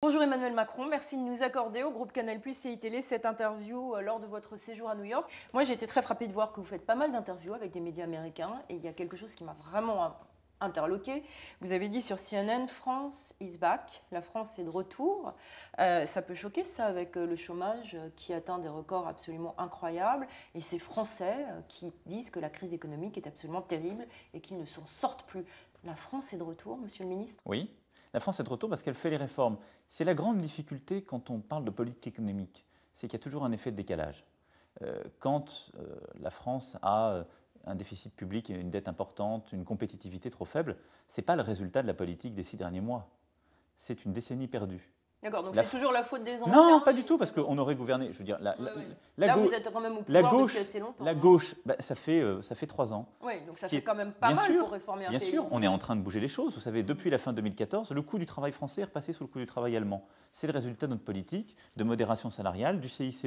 Bonjour Emmanuel Macron, merci de nous accorder au groupe Canal+ CI Télé cette interview lors de votre séjour à New York. Moi j'ai été très frappée de voir que vous faites pas mal d'interviews avec des médias américains et il y a quelque chose qui m'a vraiment interloqué. Vous avez dit sur CNN, France is back, la France est de retour. Ça peut choquer ça avec le chômage qui atteint des records absolument incroyables et ces Français qui disent que la crise économique est absolument terrible et qu'ils ne s'en sortent plus. La France est de retour, monsieur le ministre? Oui, la France est de retour parce qu'elle fait les réformes. C'est la grande difficulté quand on parle de politique économique, c'est qu'il y a toujours un effet de décalage. Quand la France a un déficit public et une dette importante, une compétitivité trop faible, ce n'est pas le résultat de la politique des 6 derniers mois. C'est une décennie perdue. D'accord, donc c'est toujours la faute des anciens? Non, pas du tout, parce qu'on aurait gouverné. Je veux dire, là, vous êtes quand même au pouvoir depuis assez longtemps. La gauche, ça fait 3 ans. Oui, donc ça fait quand même pas mal pour réformer un pays. Bien sûr, on est en train de bouger les choses. Vous savez, depuis la fin 2014, le coût du travail français est repassé sous le coût du travail allemand. C'est le résultat de notre politique de modération salariale, du CICE.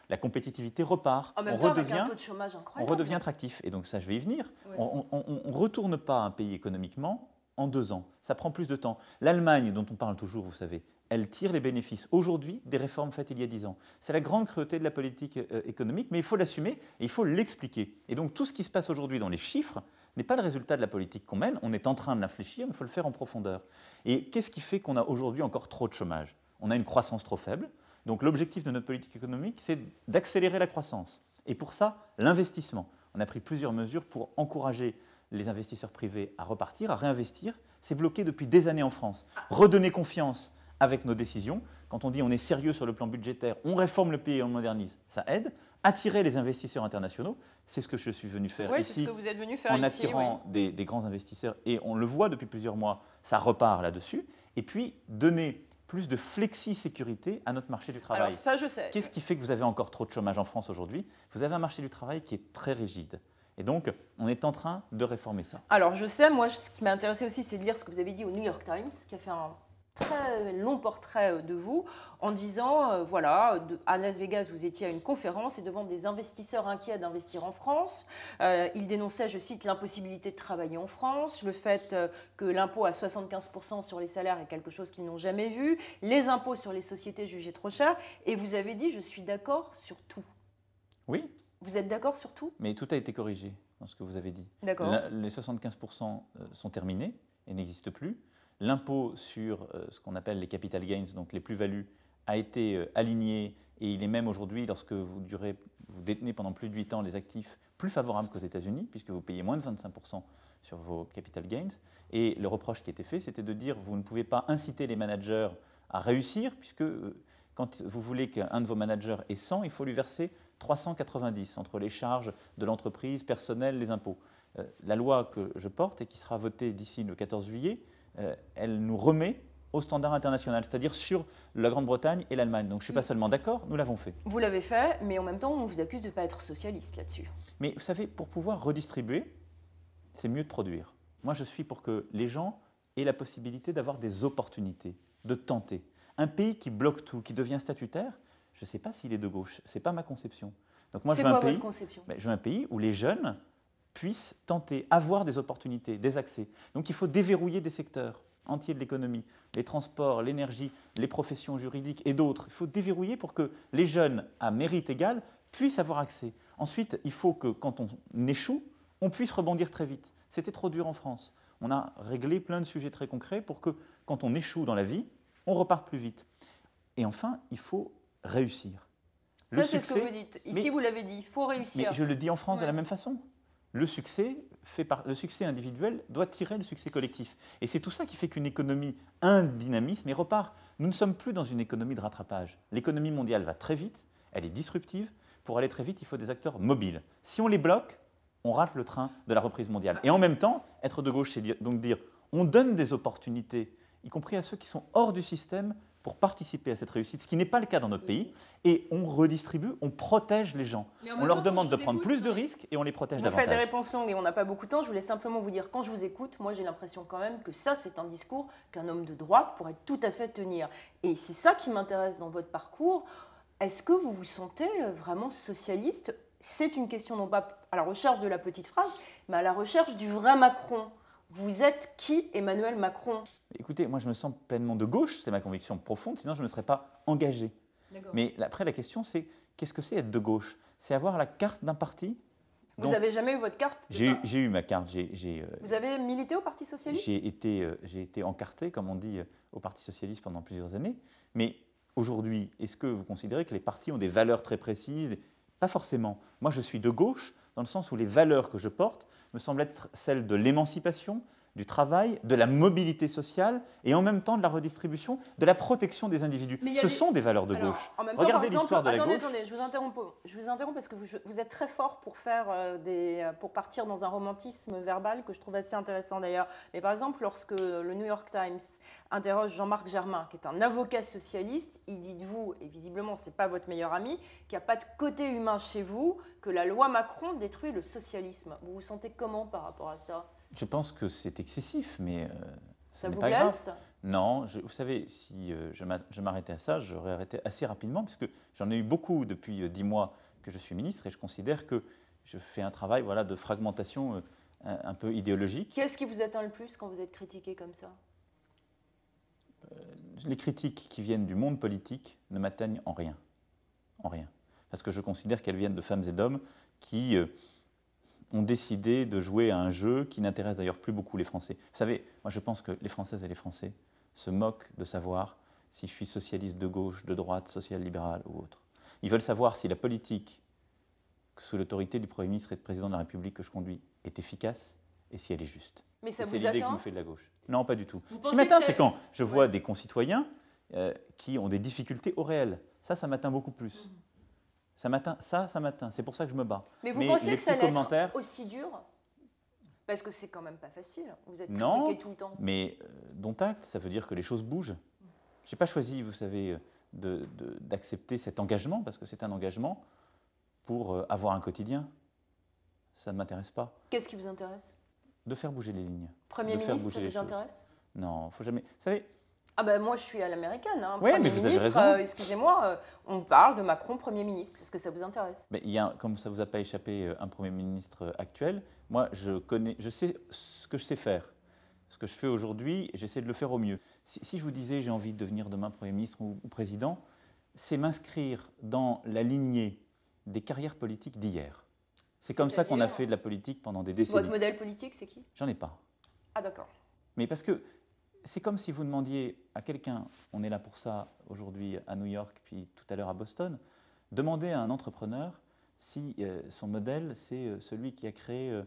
La compétitivité repart. En même temps, avec un taux de chômage incroyable. On redevient attractif. Et donc ça, je vais y venir. Oui. On ne retourne pas un pays économiquement en 2 ans. Ça prend plus de temps. L'Allemagne, dont on parle toujours, vous savez, elle tire les bénéfices aujourd'hui des réformes faites il y a 10 ans. C'est la grande cruauté de la politique économique, mais il faut l'assumer et il faut l'expliquer. Et donc tout ce qui se passe aujourd'hui dans les chiffres n'est pas le résultat de la politique qu'on mène, on est en train de l'infléchir, mais il faut le faire en profondeur. Et qu'est-ce qui fait qu'on a aujourd'hui encore trop de chômage? On a une croissance trop faible, donc l'objectif de notre politique économique, c'est d'accélérer la croissance. Et pour ça, l'investissement. On a pris plusieurs mesures pour encourager les investisseurs privés à repartir, à réinvestir. C'est bloqué depuis des années en France. Redonner confiance avec nos décisions. Quand on dit on est sérieux sur le plan budgétaire, on réforme le pays et on le modernise, ça aide. Attirer les investisseurs internationaux, c'est ce que je suis venu faire ici. C'est ce que vous êtes venu faire en attirant des grands investisseurs. Et on le voit depuis plusieurs mois, ça repart là-dessus. Et puis, donner plus de flexi-sécurité à notre marché du travail. Alors ça, je sais. Qu'est-ce qui fait que vous avez encore trop de chômage en France aujourd'hui? Vous avez un marché du travail qui est très rigide. Et donc, on est en train de réformer ça. Alors, je sais, moi, ce qui m'a intéressé aussi, c'est de lire ce que vous avez dit au New York Times, qui a fait un très long portrait de vous, en disant, voilà, à Las Vegas, vous étiez à une conférence et devant des investisseurs inquiets d'investir en France. Il dénonçait, je cite, l'impossibilité de travailler en France, le fait que l'impôt à 75% sur les salaires est quelque chose qu'ils n'ont jamais vu, les impôts sur les sociétés jugés trop chers, et vous avez dit, je suis d'accord sur tout. Oui. Vous êtes d'accord sur tout? Mais tout a été corrigé dans ce que vous avez dit. D'accord. Les 75% sont terminés et n'existent plus. L'impôt sur ce qu'on appelle les capital gains, donc les plus-values, a été aligné et il est même aujourd'hui, lorsque vous détenez pendant plus de 8 ans les actifs, plus favorable qu'aux États-Unis, puisque vous payez moins de 25% sur vos capital gains. Et le reproche qui était fait, c'était de dire vous ne pouvez pas inciter les managers à réussir, puisque quand vous voulez qu'un de vos managers ait 100, il faut lui verser 390 entre les charges de l'entreprise, personnel, les impôts. La loi que je porte et qui sera votée d'ici le 14 juillet, elle nous remet au standard international, c'est-à-dire sur la Grande-Bretagne et l'Allemagne. Donc je ne suis pas seulement d'accord, nous l'avons fait. Vous l'avez fait, mais en même temps, on vous accuse de ne pas être socialiste là-dessus. Mais vous savez, pour pouvoir redistribuer, c'est mieux de produire. Moi, je suis pour que les gens aient la possibilité d'avoir des opportunités, de tenter. Un pays qui bloque tout, qui devient statutaire, je ne sais pas s'il est de gauche, ce n'est pas ma conception. Donc moi, c'est quoi votre conception? Je veux un pays où les jeunes puissent tenter, avoir des opportunités, des accès. Donc il faut déverrouiller des secteurs entiers de l'économie, les transports, l'énergie, les professions juridiques et d'autres. Il faut déverrouiller pour que les jeunes à mérite égal puissent avoir accès. Ensuite, il faut que quand on échoue, on puisse rebondir très vite. C'était trop dur en France. On a réglé plein de sujets très concrets pour que quand on échoue dans la vie, on reparte plus vite. Et enfin, il faut réussir. Ça, c'est ce que vous dites. Ici, vous l'avez dit, il faut réussir. Mais je le dis en France de la même façon. Le succès individuel doit tirer le succès collectif. Et c'est tout ça qui fait qu'une économie a un dynamisme et repart. Nous ne sommes plus dans une économie de rattrapage. L'économie mondiale va très vite, elle est disruptive. Pour aller très vite, il faut des acteurs mobiles. Si on les bloque, on rate le train de la reprise mondiale. Et en même temps, être de gauche, c'est donc dire on donne des opportunités, y compris à ceux qui sont hors du système, pour participer à cette réussite, ce qui n'est pas le cas dans notre pays, et on redistribue, on protège les gens. On leur demande de prendre plus de risques et on les protège davantage. Vous faites des réponses longues et on n'a pas beaucoup de temps. Je voulais simplement vous dire, quand je vous écoute, moi j'ai l'impression quand même que ça, c'est un discours qu'un homme de droite pourrait tout à fait tenir. Et c'est ça qui m'intéresse dans votre parcours. Est-ce que vous vous sentez vraiment socialiste? C'est une question non pas à la recherche de la petite phrase, mais à la recherche du vrai Macron. Vous êtes qui, Emmanuel Macron? Écoutez, moi je me sens pleinement de gauche, c'est ma conviction profonde, sinon je ne me serais pas engagé. Mais après la question c'est, qu'est-ce que c'est être de gauche? C'est avoir la carte d'un parti. Vous n'avez jamais eu votre carte? J'ai eu ma carte. Vous avez milité au Parti Socialiste? J'ai été encarté, comme on dit, au Parti Socialiste pendant plusieurs années. Mais aujourd'hui, est-ce que vous considérez que les partis ont des valeurs très précises? Pas forcément. Moi, je suis de gauche, dans le sens où les valeurs que je porte me semblent être celles de l'émancipation, du travail, de la mobilité sociale et en même temps de la redistribution, de la protection des individus. Ce sont des valeurs de gauche. En même temps, regardez l'histoire de la gauche. Attendez, je vous interromps parce que vous êtes très fort pour pour partir dans un romantisme verbal que je trouve assez intéressant d'ailleurs. Mais par exemple, lorsque le New York Times interroge Jean-Marc Germain, qui est un avocat socialiste, il dit de vous, et visiblement ce n'est pas votre meilleur ami, qu'il n'y a pas de côté humain chez vous, que la loi Macron détruit le socialisme. Vous vous sentez comment par rapport à ça? Je pense que c'est excessif, mais ça vous blesse? Non, vous savez, si je m'arrêtais à ça, j'aurais arrêté assez rapidement, parce que j'en ai eu beaucoup depuis 10 mois que je suis ministre, et je considère que je fais un travail de fragmentation un peu idéologique. Qu'est-ce qui vous atteint le plus quand vous êtes critiqué comme ça? Les critiques qui viennent du monde politique ne m'atteignent en rien. En rien. Parce que je considère qu'elles viennent de femmes et d'hommes qui ont décidé de jouer à un jeu qui n'intéresse d'ailleurs plus beaucoup les Français. Vous savez, moi je pense que les Françaises et les Français se moquent de savoir si je suis socialiste de gauche, de droite, social-libéral ou autre. Ils veulent savoir si la politique, sous l'autorité du Premier ministre et du Président de la République que je conduis, est efficace et si elle est juste. Mais ça vous atteint? C'est l'idée que me fait de la gauche. Non, pas du tout. Ce qui m'atteint, c'est quand je vois des concitoyens qui ont des difficultés au réel. Ça m'atteint beaucoup plus. Ça m'atteint. C'est pour ça que je me bats. Mais vous pensez que ça allait être aussi dur? Parce que c'est quand même pas facile. Vous êtes critiqué tout le temps. Mais dont acte, ça veut dire que les choses bougent. Je n'ai pas choisi, vous savez, d'accepter cet engagement, parce que c'est un engagement pour avoir un quotidien. Ça ne m'intéresse pas. Qu'est-ce qui vous intéresse? De faire bouger les lignes. Premier ministre, ça vous intéresse? Non, il ne faut jamais... Vous savez... Ah ben moi je suis à l'américaine. Oui, mais vous avez raison. Excusez-moi, on parle de Macron Premier ministre. Est-ce que ça vous intéresse? Mais comme ça ne vous a pas échappé un Premier ministre actuel, moi je sais ce que je sais faire. Ce que je fais aujourd'hui, j'essaie de le faire au mieux. Si je vous disais j'ai envie de devenir demain Premier ministre ou président, c'est m'inscrire dans la lignée des carrières politiques d'hier. C'est comme ça qu'on a fait de la politique pendant des décennies. Votre modèle politique, c'est qui? J'en ai pas. Ah d'accord. Mais parce que c'est comme si vous demandiez à quelqu'un, on est là pour ça aujourd'hui à New York, puis tout à l'heure à Boston, demandez à un entrepreneur si son modèle, c'est celui qui a créé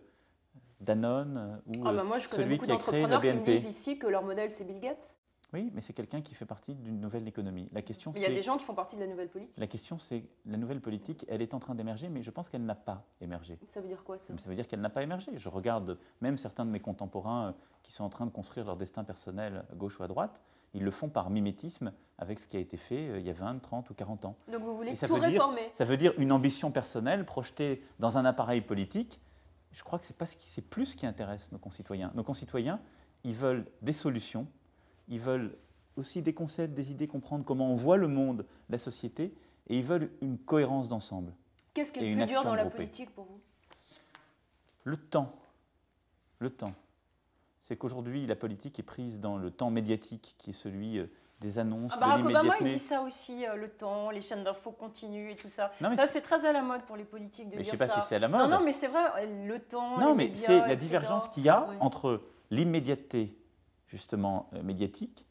Danone ou moi, je connais celui beaucoup qui a créé la d'entrepreneurs qui me BNP. disent ici que leur modèle, c'est Bill Gates. Oui, mais c'est quelqu'un qui fait partie d'une nouvelle économie. La question, il y a des gens qui font partie de la nouvelle politique. La question, c'est la nouvelle politique, elle est en train d'émerger, mais je pense qu'elle n'a pas émergé. Ça veut dire quoi, ça? Ça veut dire qu'elle n'a pas émergé. Je regarde même certains de mes contemporains qui sont en train de construire leur destin personnel à gauche ou à droite. Ils le font par mimétisme avec ce qui a été fait il y a 20, 30 ou 40 ans. Donc vous voulez tout réformer? Ça veut dire une ambition personnelle projetée dans un appareil politique. Je crois que c'est plus ce qui intéresse nos concitoyens. Nos concitoyens, ils veulent des solutions, ils veulent aussi des concepts, des idées, comprendre comment on voit le monde, la société, et ils veulent une cohérence d'ensemble. Qu'est-ce qui est le plus dur dans la politique pour vous? Le temps. Le temps. C'est qu'aujourd'hui, la politique est prise dans le temps médiatique, qui est celui des annonces, de l'immédiateté. Barack Obama, il dit ça aussi, le temps, les chaînes d'infos continuent et tout ça. Ça, c'est très à la mode pour les politiques de dire ça. Mais je ne sais pas si c'est à la mode. Non, mais c'est vrai, le temps, non, les mais médias, c'est la etc. divergence qu'il y a entre l'immédiateté, justement, médiatique,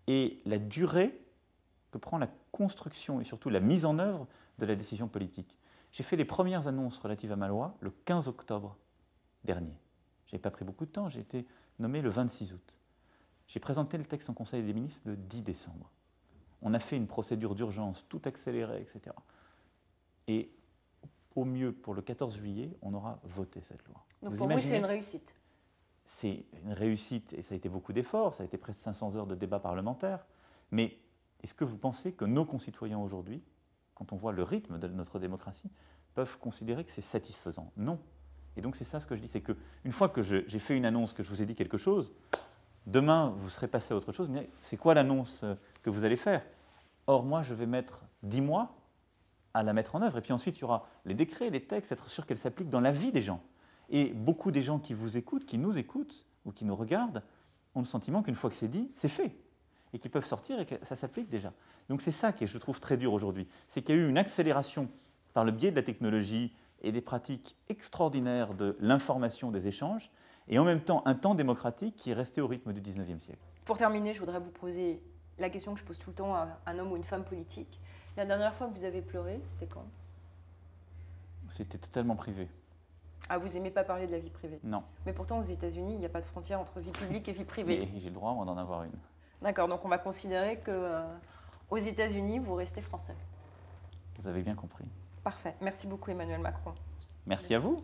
et la durée que prend la construction et surtout la mise en œuvre de la décision politique. J'ai fait les premières annonces relatives à ma loi le 15 octobre dernier. Je n'avais pas pris beaucoup de temps, j'ai été nommé le 26 août. J'ai présenté le texte en Conseil des ministres le 10 décembre. On a fait une procédure d'urgence tout accélérée, etc. Et au mieux, pour le 14 juillet, on aura voté cette loi. Donc pour vous, c'est une réussite? C'est une réussite et ça a été beaucoup d'efforts, ça a été près de 500 heures de débat parlementaire. Mais est-ce que vous pensez que nos concitoyens aujourd'hui, quand on voit le rythme de notre démocratie, peuvent considérer que c'est satisfaisant? Non. Et donc c'est ça ce que je dis, c'est qu'une fois que j'ai fait une annonce, que je vous ai dit quelque chose, demain vous serez passé à autre chose, mais c'est quoi l'annonce que vous allez faire? Or moi je vais mettre 10 mois à la mettre en œuvre et puis ensuite il y aura les décrets, les textes, être sûr qu'elles s'appliquent dans la vie des gens. Et beaucoup des gens qui vous écoutent, qui nous écoutent, ou qui nous regardent ont le sentiment qu'une fois que c'est dit, c'est fait. Et qu'ils peuvent sortir et que ça s'applique déjà. Donc c'est ça qui est, je trouve, très dur aujourd'hui. C'est qu'il y a eu une accélération par le biais de la technologie et des pratiques extraordinaires de l'information, des échanges, et en même temps un temps démocratique qui est resté au rythme du 19e siècle. Pour terminer, je voudrais vous poser la question que je pose tout le temps à un homme ou une femme politique. La dernière fois que vous avez pleuré, c'était quand? C'était totalement privé. Ah, vous n'aimez pas parler de la vie privée? Non. Mais pourtant, aux États-Unis, il n'y a pas de frontière entre vie publique et vie privée. Et j'ai le droit, moi, d'en avoir une. D'accord, donc on va considérer que aux États-Unis, vous restez français. Vous avez bien compris. Parfait. Merci beaucoup, Emmanuel Macron. Merci à vous.